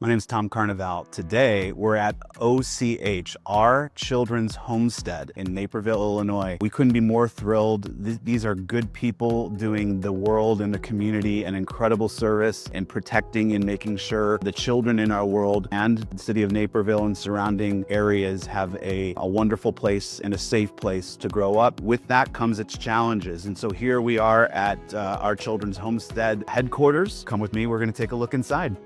My name is Tom Carnival. Today, we're at OCH, our Children's Homestead in Naperville, Illinois. We couldn't be more thrilled. These are good people doing the world and the community an incredible service in protecting and making sure the children in our world and the city of Naperville and surrounding areas have a wonderful place and a safe place to grow up. With that comes its challenges. And so here we are at our Children's Homestead headquarters. Come with me, we're gonna take a look inside.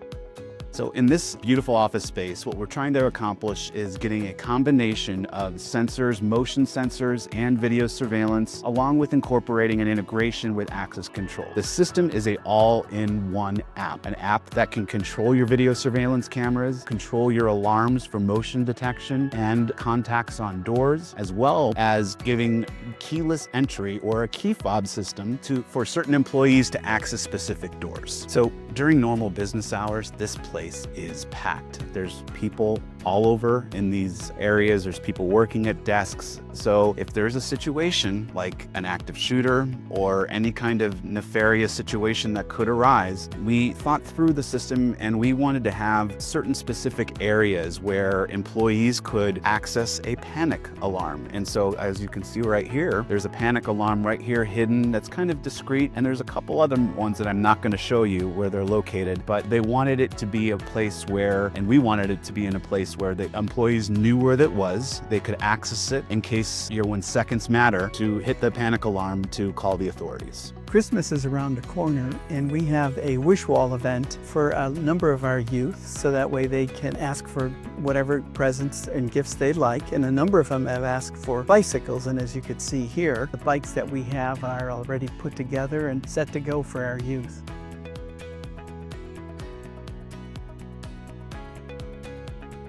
So in this beautiful office space, what we're trying to accomplish is getting a combination of sensors, motion sensors, and video surveillance, along with incorporating an integration with access control. The system is an all-in-one app, an app that can control your video surveillance cameras, control your alarms for motion detection and contacts on doors, as well as giving keyless entry or a key fob system for certain employees to access specific doors. So during normal business hours, this place is packed. There's people all over in these areas. There's people working at desks. So if there's a situation like an active shooter or any kind of nefarious situation that could arise, we thought through the system and we wanted to have certain specific areas where employees could access a panic alarm. And so as you can see right here, there's a panic alarm right here hidden that's kind of discreet. And there's a couple other ones that I'm not going to show you where they're located, but they wanted it to be a place where, and we wanted it to be in a place where the employees knew where that was. They could access it in case when seconds matter to hit the panic alarm to call the authorities. Christmas is around the corner and we have a wish wall event for a number of our youth so that way they can ask for whatever presents and gifts they'd like, and a number of them have asked for bicycles, and as you can see here, the bikes that we have are already put together and set to go for our youth.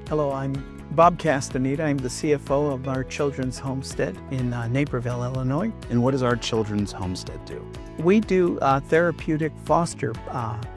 Hello, I'm Bob Castaneda. I'm the CFO of our Children's Homestead in Naperville, Illinois. And what does our Children's Homestead do? We do therapeutic foster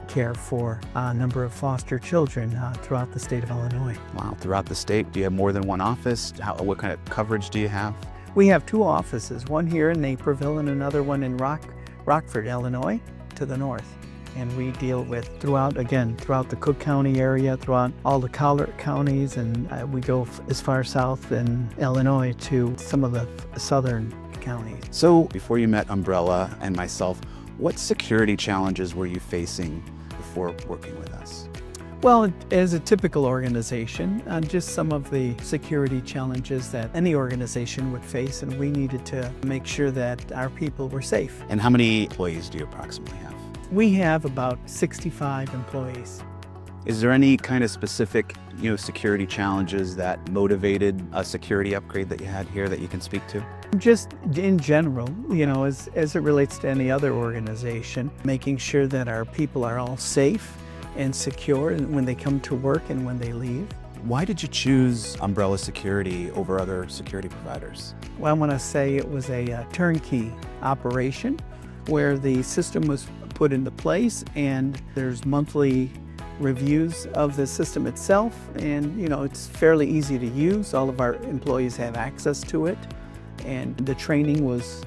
care for a number of foster children throughout the state of Illinois. Wow, throughout the state, do you have more than one office? What kind of coverage do you have? We have two offices, one here in Naperville and another one in Rockford, Illinois, to the north. And we deal with throughout the Cook County area, throughout all the collar counties, and we go as far south in Illinois to some of the southern counties. So before you met Umbrella and myself, what security challenges were you facing before working with us? Well, as a typical organization, just some of the security challenges that any organization would face, and we needed to make sure that our people were safe. And how many employees do you approximately have? We have about 65 employees. Is there any kind of specific, security challenges that motivated a security upgrade that you had here that you can speak to? Just in general, as it relates to any other organization, making sure that our people are all safe and secure when they come to work and when they leave. Why did you choose Umbrella Security over other security providers? Well, I want to say it was a turnkey operation where the system was put into place, and there's monthly reviews of the system itself, and it's fairly easy to use. All of our employees have access to it, and the training was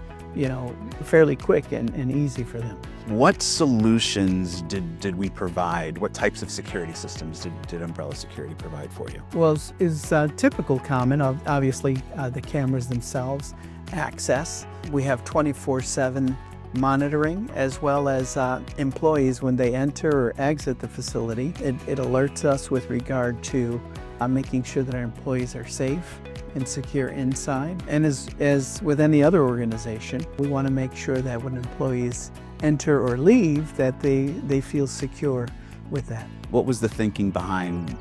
fairly quick and easy for them. What solutions did we provide? What types of security systems did Umbrella Security provide for you? Well, is typical common, obviously the cameras themselves, access. We have 24/7 monitoring, as well as employees when they enter or exit the facility. It alerts us with regard to making sure that our employees are safe and secure inside. And as with any other organization, we want to make sure that when employees enter or leave, that they feel secure with that. What was the thinking behind,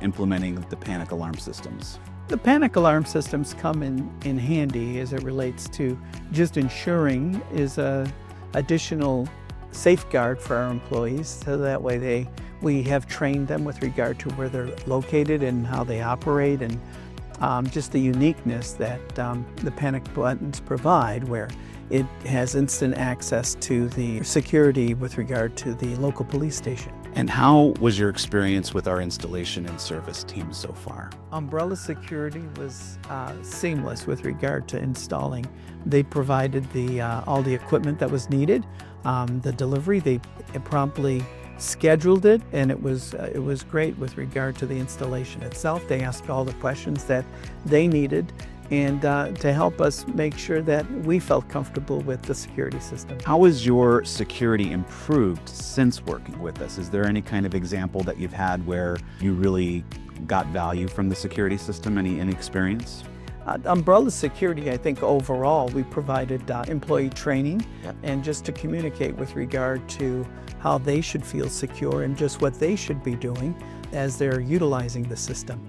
implementing the panic alarm systems? The panic alarm systems come in handy as it relates to just ensuring is a additional safeguard for our employees, so that way we have trained them with regard to where they're located and how they operate, and just the uniqueness that the panic buttons provide, where it has instant access to the security with regard to the local police station. And how was your experience with our installation and service team so far? Umbrella Security was seamless with regard to installing. They provided all the equipment that was needed. The delivery, they promptly scheduled it, and it was great with regard to the installation itself. They asked all the questions that they needed, and to help us make sure that we felt comfortable with the security system. How has your security improved since working with us? Is there any kind of example that you've had where you really got value from the security system? Any experience? Umbrella Security, I think overall, we provided employee training. Yep. And just to communicate with regard to how they should feel secure and just what they should be doing as they're utilizing the system.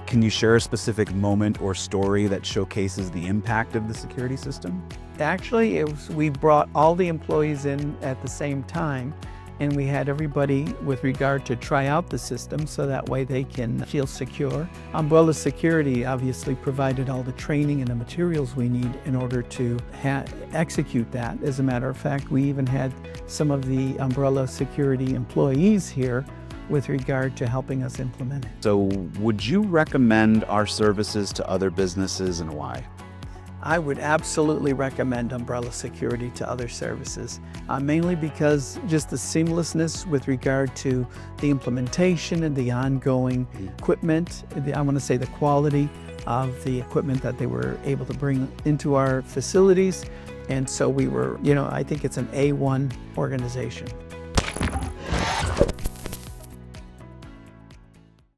Can you share a specific moment or story that showcases the impact of the security system? Actually, we brought all the employees in at the same time, and we had everybody with regard to try out the system so that way they can feel secure. Umbrella Security obviously provided all the training and the materials we need in order to execute that. As a matter of fact, we even had some of the Umbrella Security employees here with regard to helping us implement it. So would you recommend our services to other businesses, and why? I would absolutely recommend Umbrella Security to other services, mainly because just the seamlessness with regard to the implementation and the ongoing equipment, I want to say the quality of the equipment that they were able to bring into our facilities. And so we were, I think it's an A1 organization.